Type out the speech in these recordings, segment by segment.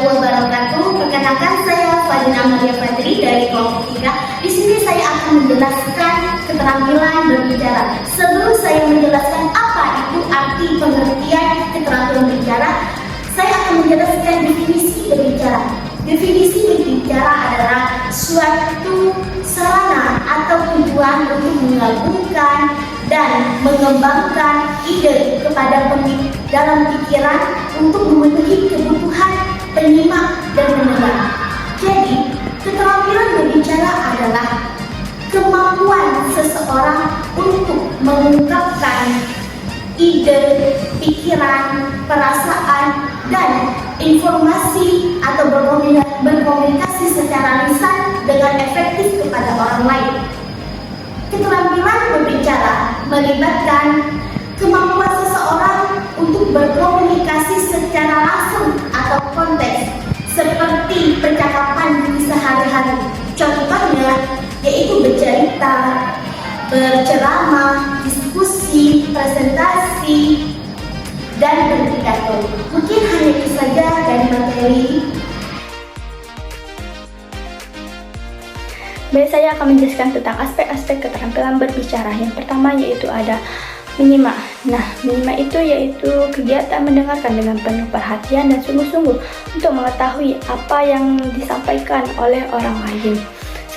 warahmatullahi wabarakatuh. Perkenalkan, saya Fadina Maria Fadri dari kelompok 3. Di sini saya akan menjelaskan keterampilan berbicara. Sebelum saya menjelaskan apa itu arti pengertian keterampilan berbicara, saya akan menjelaskan definisi berbicara. Definisi berbicara adalah suatu sarana atau tujuan untuk menggabungkan dan mengembangkan ide kepada dalam pikiran untuk memenuhi kebutuhan penyimak dan pendengar. Jadi, keterampilan berbicara adalah kemampuan seseorang untuk mengungkapkan ide, pikiran, perasaan, dan informasi atau berkomunikasi secara lisan dengan efektif kepada orang lain. Keterampilan berbicara melibatkan kemampuan seseorang untuk berkomunikasi secara langsung atau konteks, seperti percakapan di sehari-hari. Contohnya yaitu bercerita, berceramah, diskusi, presentasi, dan berpidato. Mungkin hanya itu saja dari materi. Baik, saya akan menjelaskan tentang aspek-aspek keterampilan berbicara. Yang pertama yaitu ada menyimak. Nah, menyimak itu yaitu kegiatan mendengarkan dengan penuh perhatian dan sungguh-sungguh untuk mengetahui apa yang disampaikan oleh orang lain.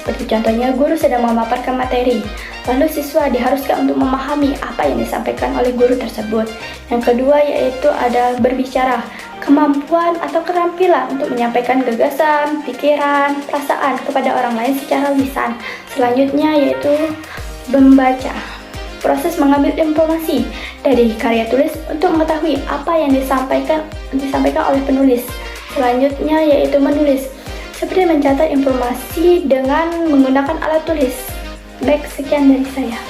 Seperti contohnya, guru sedang memaparkan materi, lalu siswa diharuskan untuk memahami apa yang disampaikan oleh guru tersebut. Yang kedua yaitu ada berbicara, kemampuan atau keterampilan untuk menyampaikan gagasan, pikiran, perasaan kepada orang lain secara lisan. Selanjutnya yaitu membaca, proses mengambil informasi dari karya tulis untuk mengetahui apa yang disampaikan oleh penulis. Selanjutnya yaitu menulis, seperti mencatat informasi dengan menggunakan alat tulis. Baik, sekian dari saya.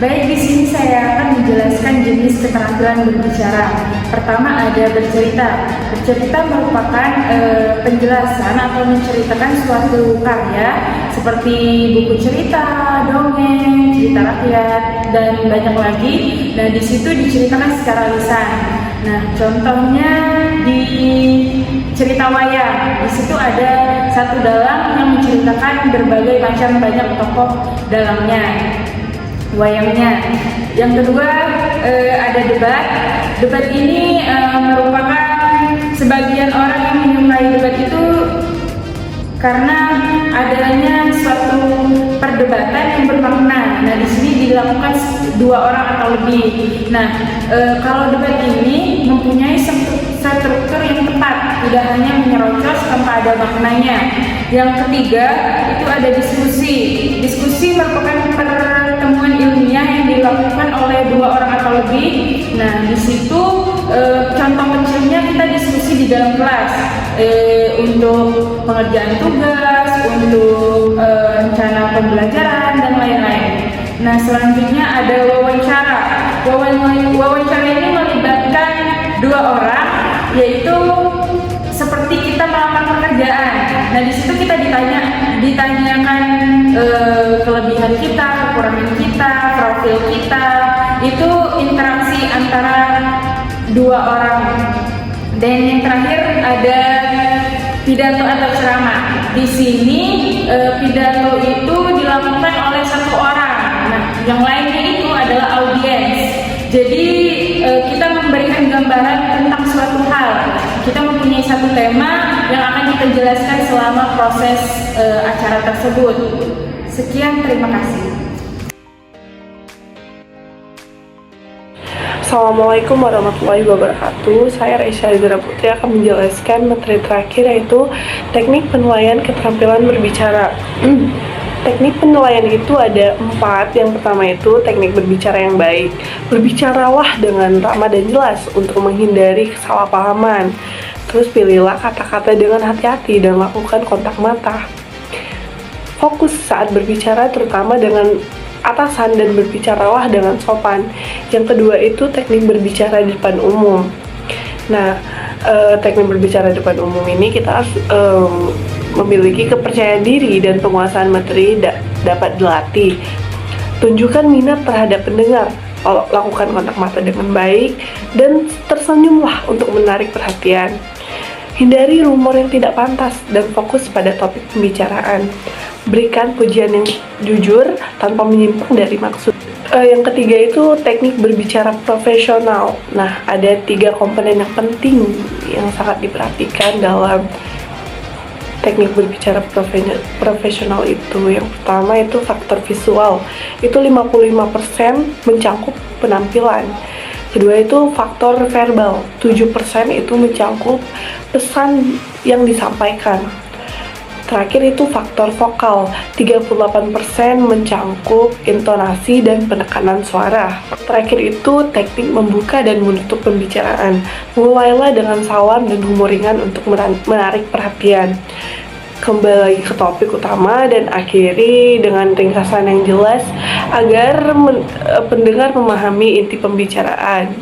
Baik, di sini saya akan menjelaskan jenis keterampilan berbicara. Pertama ada bercerita. Bercerita merupakan penjelasan atau menceritakan suatu karya seperti buku cerita, dongeng, cerita rakyat, dan banyak lagi. Nah, di situ diceritakan secara lisan. Nah, contohnya di cerita wayang. Di situ ada satu dalang yang menceritakan berbagai macam banyak tokoh dalamnya. Wayangnya. Yang kedua ada debat. Debat ini merupakan sebagian orang yang menyukai debat itu karena adanya suatu perdebatan yang bermakna. Nah, di sini dilakukan 2 orang atau lebih. Nah, kalau debat ini mempunyai struktur yang tepat, tidak hanya menyerocos tanpa ada maknanya. Yang ketiga itu ada diskusi. Diskusi merupakan pertemuan ilmiah yang dilakukan oleh 2 orang atau lebih. Nah, di situ contoh kecilnya kita diskusi di dalam kelas untuk pengerjaan tugas, untuk rencana pembelajaran dan lain-lain. Nah, selanjutnya ada wawancara. Wawancara ini melibatkan 2 orang, yaitu seperti kita melamar pekerjaan. Nah, di situ kita ditanyakan kelebihan kita, kekurangan kita, profil kita. Itu interaksi antara 2 orang. Dan yang terakhir ada pidato atau ceramah. Di sini pidato itu dilakukan oleh 1 orang. Nah, yang lainnya itu adalah audiens. Jadi kita memberikan gambaran tentang suatu hal. Kita mempunyai satu tema yang akan kita jelaskan selama proses acara tersebut. Sekian, terima kasih. Assalamualaikum warahmatullahi wabarakatuh. Saya Raisya Zara Putri akan menjelaskan materi terakhir, yaitu teknik penilaian keterampilan berbicara. Teknik penilaian itu ada 4. Yang pertama itu teknik berbicara yang baik. Berbicaralah dengan ramah dan jelas untuk menghindari kesalahpahaman. Terus pilihlah kata-kata dengan hati-hati dan lakukan kontak mata. Fokus saat berbicara terutama dengan atasan dan berbicaralah dengan sopan. Yang kedua itu teknik berbicara di depan umum. Nah, teknik berbicara di depan umum ini kita harus memiliki kepercayaan diri dan penguasaan materi dapat dilatih. Tunjukkan minat terhadap pendengar, lakukan kontak mata dengan baik, dan tersenyumlah untuk menarik perhatian. Hindari rumor yang tidak pantas dan fokus pada topik pembicaraan. Berikan pujian yang jujur tanpa menyimpang dari maksud. Yang ketiga itu teknik berbicara profesional. Nah, ada 3 komponen yang penting yang sangat diperhatikan dalam teknik berbicara profesional itu. Yang pertama itu faktor visual. Itu 55% mencangkup penampilan. Kedua itu faktor verbal. 7% itu mencangkup pesan yang disampaikan. Terakhir itu faktor vokal, 38% mencangkup intonasi dan penekanan suara. Terakhir itu teknik membuka dan menutup pembicaraan. Mulailah dengan salam dan humor ringan untuk menarik perhatian. Kembali lagi ke topik utama dan akhiri dengan ringkasan yang jelas agar pendengar memahami inti pembicaraan.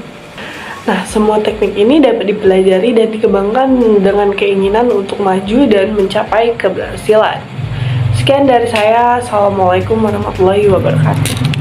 Nah, semua teknik ini dapat dipelajari dan dikembangkan dengan keinginan untuk maju dan mencapai keberhasilan. Sekian dari saya. Assalamualaikum warahmatullahi wabarakatuh.